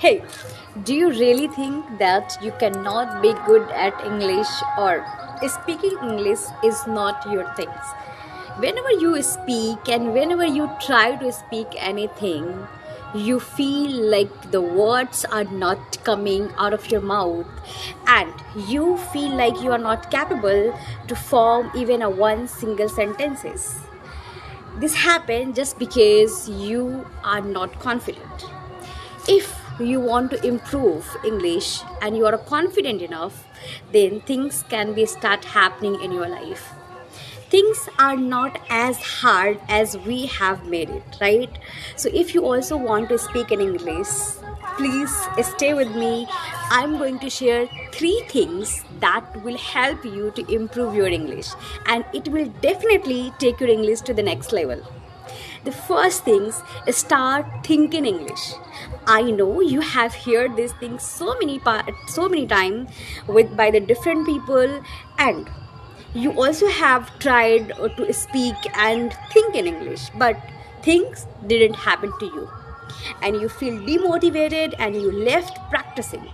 Hey, do you really think that you cannot be good at English or speaking English is not your things? Whenever you speak and whenever you try to speak anything, you feel like the words are not coming out of your mouth and you feel like you are not capable to form even a one single sentences. This happened just because you are not confident. If you want to improve English and you are confident enough, then things can be start happening in your life. Things are not as hard as we have made it, right? So if you also want to speak in English, please stay with me. I'm going to share 3 things that will help you to improve your English, and it will definitely take your English to the next level. The first things is start thinking English. I know you have heard these things so many times with by the different people, and you also have tried to speak and think in English, but things didn't happen to you, and you feel demotivated and you left practicing.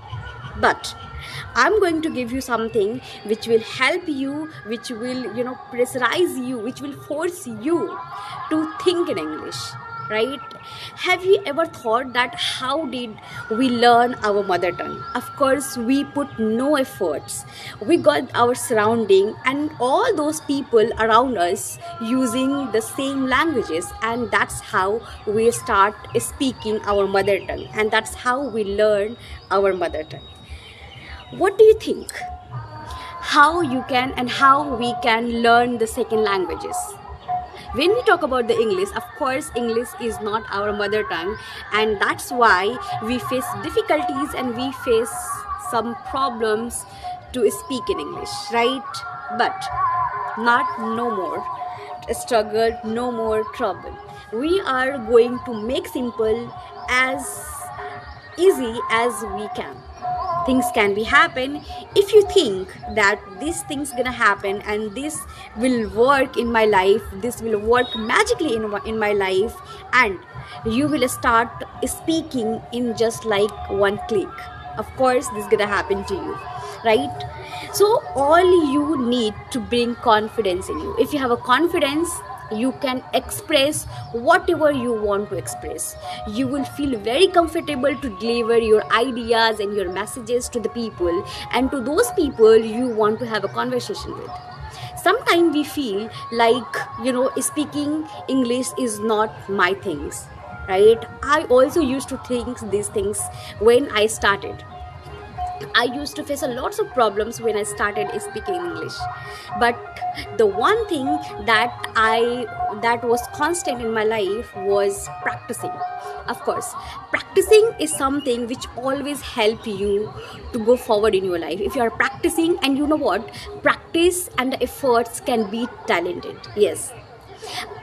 But I'm going to give you something which will help you, which will pressurize you, which will force you to think in English, right? Have you ever thought that how did we learn our mother tongue? Of course we put no efforts. We got our surrounding and all those people around us using the same languages, and that's how we start speaking our mother tongue, and that's how we learn our mother tongue. What do you think? How you can and how we can learn the second languages? When we talk about the English, of course English is not our mother tongue, and that's why we face difficulties and we face some problems to speak in English, right? But not no more struggle, no more trouble. We are going to make simple as easy as we can. Things can be happen. If you think that this thing's gonna happen and this will work in my life, this will work magically in my life, and you will start speaking in just like one click, of course this is gonna happen to you, right? So all you need to bring confidence in you. If you have a confidence, you can express whatever you want to express. You will feel very comfortable to deliver your ideas and your messages to the people, and to those people you want to have a conversation with. Sometimes we feel like speaking English is not my things, right? I also used to think these things when I started. I used to face a lots of problems when I started speaking English. But the one thing that was constant in my life was practicing. Of course, practicing is something which always help you to go forward in your life. If you are practicing, and you know what, practice and the efforts can be talented. Yes,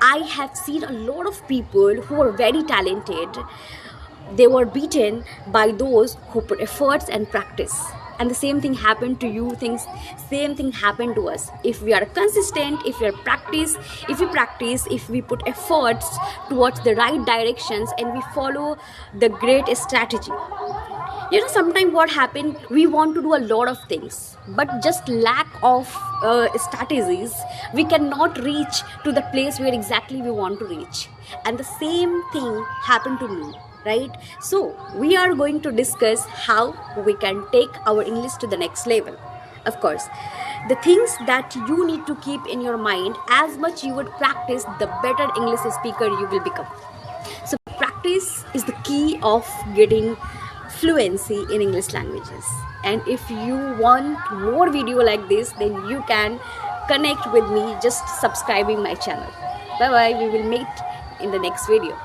I have seen a lot of people who are very talented. They were beaten by those who put efforts and practice, and the same thing happened to you. Same thing happened to us. If we are consistent, if we practice, if we put efforts towards the right directions and we follow the great strategy, sometimes what happened, we want to do a lot of things, but just lack of strategies, we cannot reach to the place where exactly we want to reach. And the same thing happened to me, right? So we are going to discuss how we can take our English to the next level. Of course, the things that you need to keep in your mind, as much you would practice, the better English speaker you will become. So practice is the key of getting fluency in English languages. And if you want more video like this, then you can connect with me just subscribing my channel. Bye bye, we will meet in the next video.